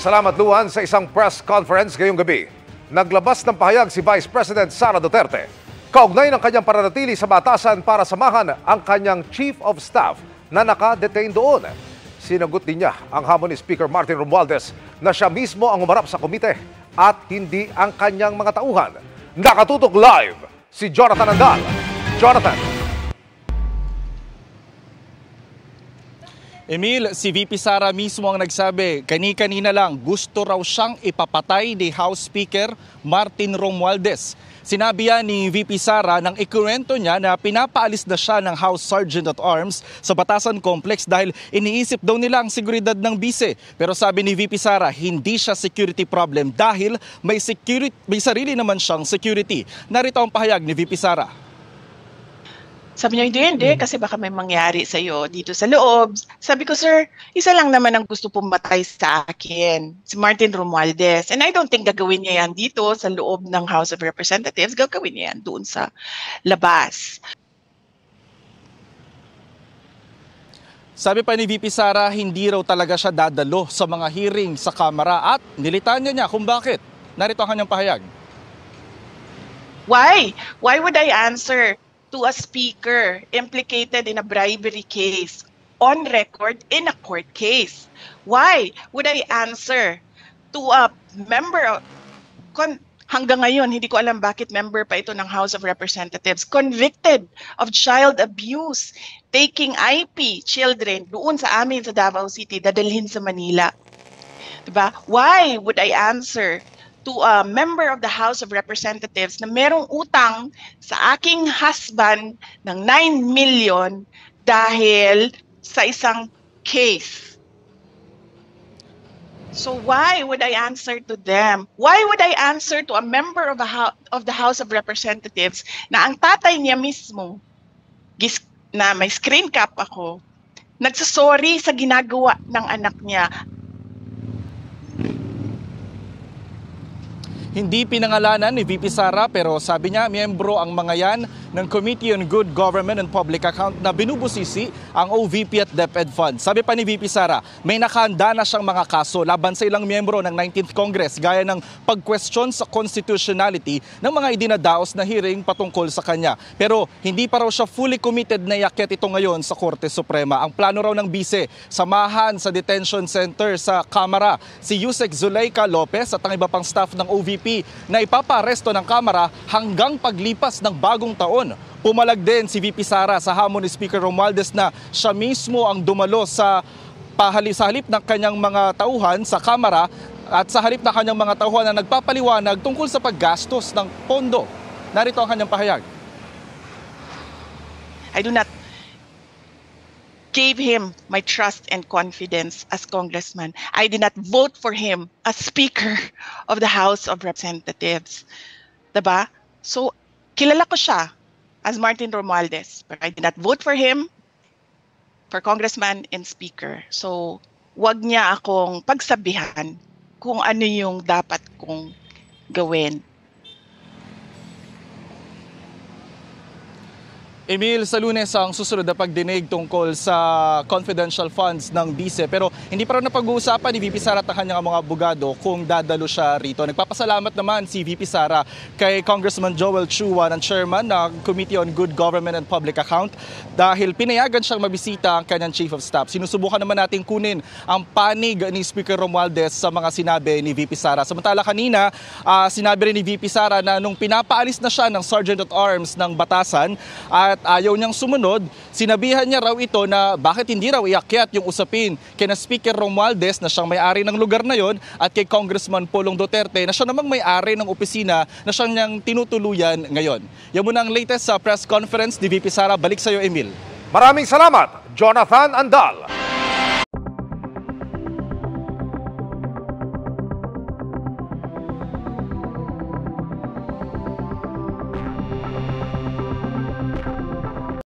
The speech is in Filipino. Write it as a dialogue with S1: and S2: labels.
S1: Salamat Luan sa isang press conference ngayong gabi. Naglabas ng pahayag si Vice President Sara Duterte. Kaugnay ng kanyang pananatili sa batasan para samahan ang kanyang Chief of Staff na naka-detain doon. Sinagot din niya ang hamon ni Speaker Martin Romualdez na siya mismo ang umarap sa komite at hindi ang kanyang mga tauhan. Nakatutok live si Jonathan Andal. Jonathan.
S2: Emil, si VP Sara mismo ang nagsabi, kani-kanina lang gusto raw siyang ipapatay ni House Speaker Martin Romualdez. Sinabi yan ni VP Sara nang ikwento niya na pinapaalis na siya ng House Sergeant at Arms sa Batasan Complex dahil iniisip daw nila ang seguridad ng bise. Pero sabi ni VP Sara, hindi siya security problem dahil may sarili naman siyang security. Narito ang pahayag ni VP Sara.
S3: Sabi niya, hindi, kasi baka may mangyari sa'yo dito sa loob. Sabi ko, sir, isa lang naman ang gusto pumatay sa akin, si Martin Romualdez. And I don't think gagawin niya yan dito sa loob ng House of Representatives. Gagawin niya yan doon sa labas.
S2: Sabi pa ni VP Sara, hindi raw talaga siya dadalo sa mga hearing sa Kamara at nilitanya niya kung bakit. Narito ang kanyang pahayag.
S3: Why? Why would I answer to a speaker implicated in a bribery case on record in a court case? Why would I answer to a member of, hanggang ngayon hindi ko alam bakit member pa ito ng House of Representatives, convicted of child abuse, taking IP children doon sa amin sa Davao City, dadalhin sa Manila. Diba? Why would I answer to a member of the House of Representatives na merong utang sa aking husband ng 9 million dahil sa isang case? So why would I answer to them? Why would I answer to a member of the House of Representatives na ang tatay niya mismo, na may screen cap ako, nagsasorry sa ginagawa ng anak niya?
S2: Hindi pinangalanan ni VP Sara pero sabi niya miyembro ang mga yan ng Committee on Good Government and Public Account na binubusisi ang OVP at DepEd Fund. Sabi pa ni VP Sara, may nakahanda na siyang mga kaso laban sa ilang miyembro ng 19th Congress gaya ng pag-question sa constitutionality ng mga idinadaos na hearing patungkol sa kanya. Pero hindi pa raw siya fully committed na iakyat ito ngayon sa Korte Suprema. Ang plano raw ng bise, samahan sa detention center sa Kamara si Yusek Zuleika Lopez at ang iba pang staff ng OVP na ipaparesto ng Kamara hanggang paglipas ng bagong taon. Pumalag din si VP Sara sa hamon ni Speaker Romualdez na siya mismo ang dumalo sa halip ng kanyang mga tauhan sa Kamara at sa halip ng kanyang mga tauhan na nagpapaliwanag tungkol sa paggastos ng pondo. Narito ang kanyang pahayag.
S3: I do not gave him my trust and confidence as congressman. I did not vote for him as Speaker of the House of Representatives. Diba? So, kilala ko siya as Martin Romualdez, but I did not vote for him for congressman and Speaker. So, wag niya akong pagsabihan kung ano yung dapat kong gawin.
S2: Emil, sa Lunes ang susunod na pagdinig tungkol sa confidential funds ng BISE pero hindi pa rin napag-uusapan ni VP Sara at ang kanyang mga abogado kung dadalo siya rito. Nagpapasalamat naman si VP Sara kay Congressman Joel Chua ng chairman ng Committee on Good Government and Public Account dahil pinayagan siyang mabisita ang kanyang Chief of Staff. Sinusubukan naman natin kunin ang panig ni Speaker Romualdez sa mga sinabi ni VP Sara. Samantala kanina, sinabi rin ni VP Sara na nung pinapaalis na siya ng Sergeant at Arms ng Batasan at ayaw niyang sumunod, sinabihan niya raw ito na bakit hindi raw iakyat yung usapin kina Speaker Romualdez na siyang may-ari ng lugar na yon at kay Congressman Pulong Duterte na siya namang may-ari ng opisina na siyang niyang tinutuluyan ngayon. Yan muna ang latest sa press conference ni VP Sara. Balik sa iyo, Emil.
S1: Maraming salamat, Jonathan Andal.